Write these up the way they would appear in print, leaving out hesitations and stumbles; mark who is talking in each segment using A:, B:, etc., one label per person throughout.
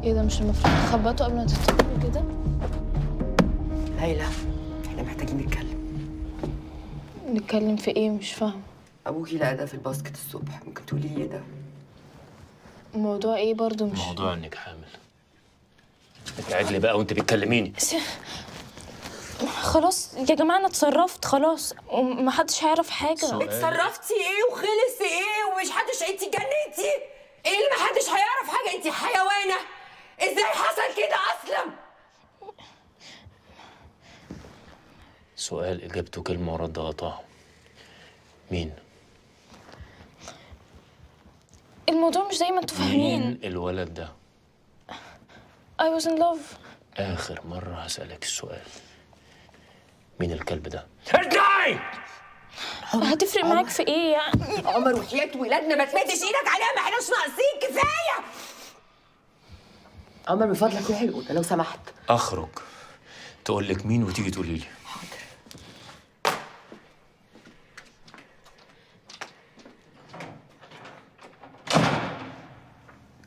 A: ايه ده؟ مش المفروض تخبطوا قبل ما تدخلوا كده؟
B: ليلى، احنا محتاجين نتكلم.
A: نتكلم في ايه؟ مش فاهمه.
B: ابوكي لقى ده في الباسكت الصبح، ممكن تقولي لي ايه ده؟
A: الموضوع ايه برضو؟ مش
C: موضوع انك حامل. ابعد لي بقى وانت بتكلميني.
A: خلاص يا جماعه، انا اتصرفت خلاص ومحدش هيعرف حاجه.
B: اتصرفتي ايه وخلص ايه ومش حدش؟ انت جننتي؟ ايه اللي محدش هيعرف حاجه؟ انت حيوانه. ازاي حصل كده اصلا؟
C: سؤال اجابته كلمه ورد غطاها. مين؟
A: الموضوع مش زي ما انتوا فاهمين.
C: مين الولد ده؟
A: I was in love.
C: اخر مره هسألك السؤال. مين الكلب ده؟ ارجعي!
A: هتفرق معاك في ايه يعني؟
B: عمر، وحياة ولادنا ما تمدش ايدك عليها، ما احناش ناقصين، كفايه. عمر من فضلك روحي الاوضه لو سمحت.
C: اخرج تقول لك مين وتيجي تقولي لي.
B: حاضر.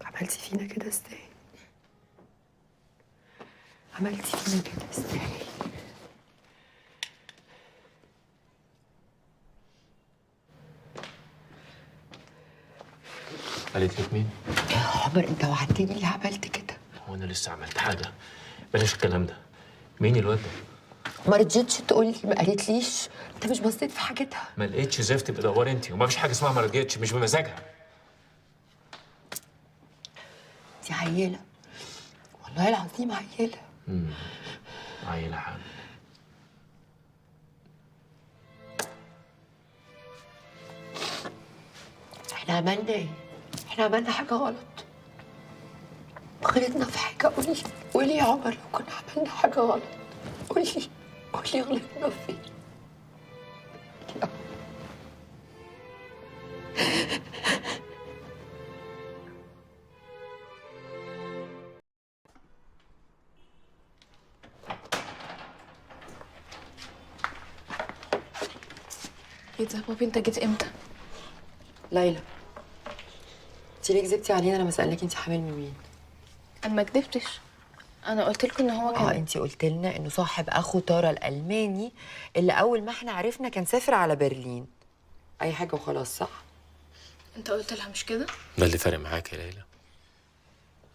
B: عملتي فينا كده ازاي؟ عملتي فينا كده ازاي؟
C: قالت لك مين؟
B: يا عمر، انت وعدتني اللي عملت كده.
C: هو انا لسه عملت حاجه؟ بلاش الكلام ده. مين الواد ده؟
B: ما رضيتش تقولي، ما قالتليش. انت مش بصيت في حاجتها؟
C: ما لقيتش زفت بدوري انت، وما فيش حاجه اسمها ما رضيتش، مش بمزاجها.
B: دي عيله، والله العظيم عيله.
C: عيله حامل.
B: احنا عملنا ايه؟ احنا عملنا حاجه غلط؟ غلطنا في حاجه؟ قولي قولي يا عمر، لو كنا عملنا حاجه غلط قولي قولي غلطنا فين؟ لا.
A: ايه ده بابي؟ انت جيت امتى؟
B: ليلى، انت ليه كذبتي علينا لما سالناك انت حامل من مين؟
A: انا ما كدبتش، انا قلت لكم ان هو كان
B: انت قلت لنا انه صاحب اخو تارا الالماني اللي اول ما احنا عرفنا كان سافر على برلين. اي حاجه وخلاص، صح؟
A: انت قلت لها مش كده؟
C: ده اللي فارق معاك يا ليلى؟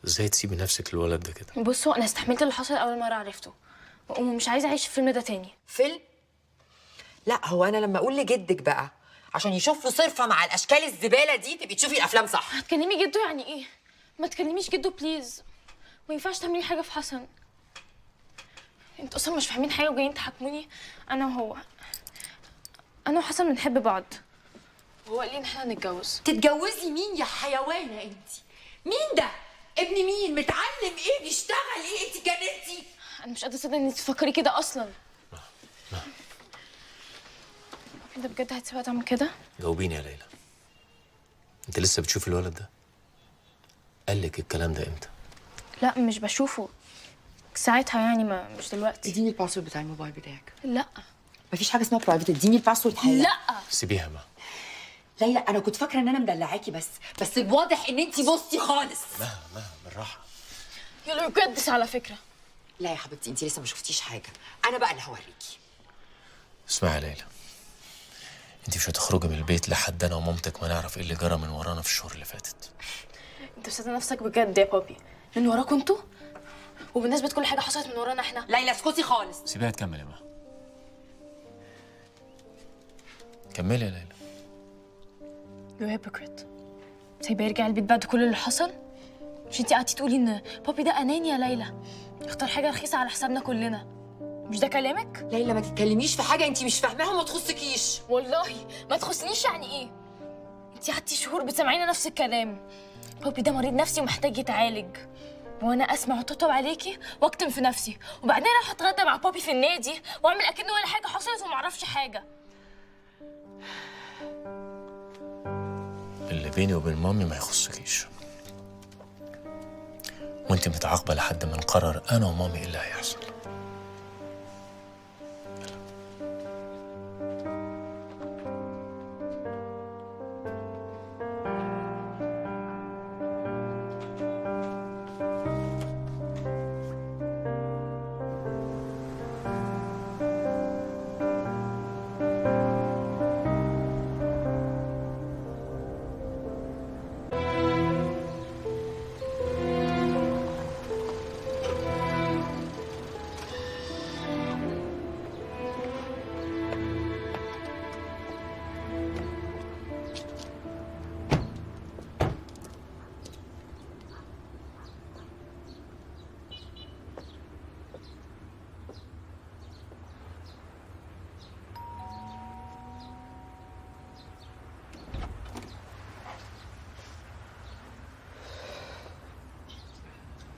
C: ازاي تسيبي نفسك للولد ده كده؟
A: بصوا، انا استحملت اللي حصل اول مره عرفته، ومش عايزه اعيش الفيلم ده تاني.
B: فيلم؟ لا، هو انا لما اقول لجدك بقى عشان يشوف له صرفه مع الاشكال الزباله دي تبقي تشوفي الافلام صح.
A: هتكلمي جدو يعني ايه؟ ما تكلميش جدو بليز، ما ينفعش تعملي حاجه في حسن. انتوا اصلا مش فاهمين حاجه وجايين تحاكموني. انا وهو، انا وحسن بنحب بعض، وهو قال لي ان احنا نتجوز.
B: تتجوزي مين يا حيوانه انت؟ مين ده؟ ابن مين؟ متعلم ايه؟ بيشتغل ايه؟ انت جننتي.
A: انا مش قادره اصدق ان انت تفكري كده اصلا. انت بجد هتسيبها تعمل كده؟
C: جاوبيني يا ليلى، انت لسه بتشوفي الولد ده؟ قال لك الكلام ده امتى؟
A: لا مش بشوفه ساعتها يعني، ما مش دلوقتي.
B: اديني الباسورد بتاع الموبايل بتاعك.
A: لا
B: مفيش حاجه اسمها برايفت، اديني الباسورد حالا.
A: لا
C: سيبيها بقى.
B: ليلى، انا كنت فاكره ان انا مدلعاكي بس الواضح ان انت بصتي خالص.
C: مها بالراحه.
A: يلا بجد على فكره.
B: لا يا حبيبتي، انت لسه ما شفتيش حاجه، انا بقى اللي هوريكي.
C: اسمعي يا ليلى، انت مش هتخرجي من البيت لحد انا ومامتك ما نعرف ايه اللي جرى من ورانا في الشهور اللي فاتت.
A: انت مصدق نفسك بجد يا بابي؟ من وراكوا انتوا، وبالنسبه كل حاجه حصلت من ورانا احنا.
B: ليلى اسكتي خالص.
C: سيبيها تكمل يا مها. كملي يا ليلى.
A: يو هيبوكريت. سايباه يرجع البيت بعد كل اللي حصل؟ مش انتي قعدتي تقولي ان بابي ده اناني يا ليلى، اختار حاجه رخيصه على حسابنا كلنا؟ مش ده كلامك؟
B: ليلى، ما تتكلميش في حاجه انت مش فاهماها وما تخصكيش.
A: والله ما تخصنيش. يعني ايه؟ انتي قعدتي شهور بتسمعينا نفس الكلام. بابي ده مريض نفسي ومحتاج يتعالج، وانا اسمع وطبطب عليكي واكتم في نفسي، وبعدين اروح اتغدى مع بابي في النادي واعمل اكن ولا حاجه حصلت وما اعرفش حاجه.
C: اللي بيني وبين مامي ما يخصكيش، وانت متعاقبه لحد ما نقرر انا ومامي ايه اللي هيحصل.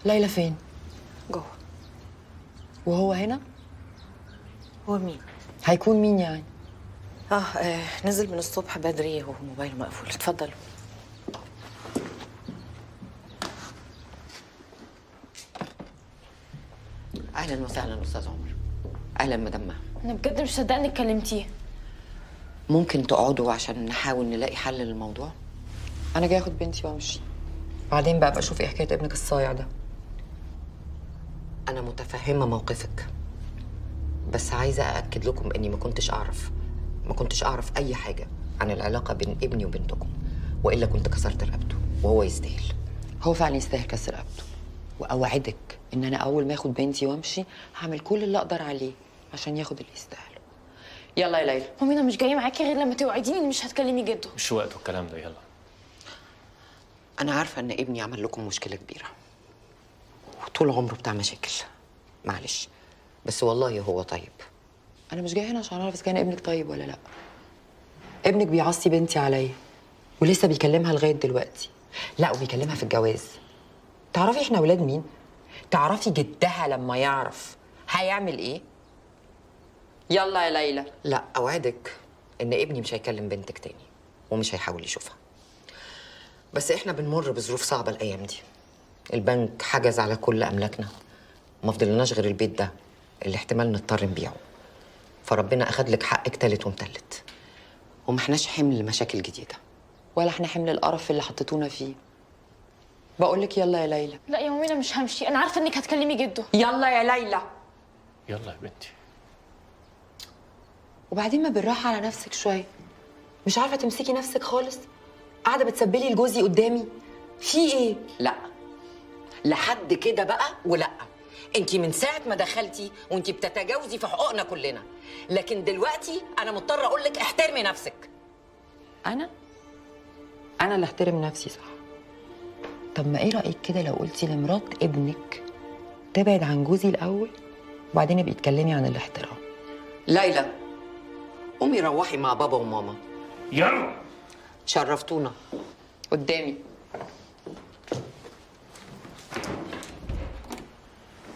D: ليلى فين؟
B: جوه.
D: وهو هنا؟
B: هو مين؟
D: هيكون مين يعني؟
B: نزل من الصبح بدري وهو موبايله مقفول. اتفضل. اهلا وسهلا استاذ عمر. اهلا مدام مها.
A: انا بجد مش صدقني انك كلمتيه.
B: ممكن تقعدوا عشان نحاول نلاقي حل للموضوع؟
D: انا جاي اخد بنتي وامشي. بعدين بقى اشوف ايه حكايه ابنك الصايع ده.
B: انا متفهمه موقفك، بس عايزه ااكد لكم اني ما كنتش اعرف اي حاجه عن العلاقه بين ابني وبنتكم، والا كنت كسرت رقبته وهو يستاهل.
D: هو فعلا يستاهل كسر رقبته، واوعدك ان انا اول ما اخد بنتي وامشي هعمل كل اللي اقدر عليه عشان ياخد اللي يستاهله. يلا يا ليلى.
A: مامي انا مش جايه معاكي غير لما توعديني اني مش هتكلمي جده.
C: مش وقته الكلام ده، يلا.
B: انا عارفه ان ابني عمل لكم مشكله كبيره وطول عمره بتاع مشاكل، معلش، بس والله هو طيب.
D: انا مش جايه هنا عشان اعرف اذا كان ابنك طيب ولا لا. ابنك بيعصي بنتي عليا ولسه بيكلمها لغايه دلوقتي.
B: لا، وبيكلمها في الجواز. تعرفي احنا ولاد مين؟ تعرفي جدها لما يعرف هيعمل ايه؟
D: يلا يا ليلى.
B: لا، اوعدك ان ابني مش هيكلم بنتك تاني ومش هيحاول يشوفها. بس احنا بنمر بظروف صعبه الايام دي. البنك حجز على كل املاكنا، ما فضلناش غير البيت ده اللي احتمال نضطر نبيعه. فربنا اخد لك حقك تالت ومتلت، وما احناش حمل مشاكل جديده.
D: ولا احنا حمل القرف اللي حطيتونا فيه. بقول لك يلا يا ليلى.
A: لا يا مامي انا مش همشي، انا عارفه انك هتكلمي جده.
D: يلا يا ليلى.
C: يلا يا بنتي.
D: وبعدين ما بالراحه على نفسك شويه. مش عارفه تمسكي نفسك خالص؟ قاعده بتسبلي لجوزي قدامي. في ايه؟
B: لا، لحد كده بقى. ولا انتي من ساعه ما دخلتي وانتي بتتجاوزي في حقوقنا كلنا، لكن دلوقتي انا مضطره اقول لك احترمي نفسك.
D: انا اللي احترم نفسي، صح؟ طب ما ايه رايك كده لو قلتي لمرات ابنك تبعد عن جوزي الاول وبعدين ابقي اتكلمي عن الاحترام.
B: ليلى، قومي روحي مع بابا وماما.
C: يلا.
B: شرفتونا.
D: قدامي.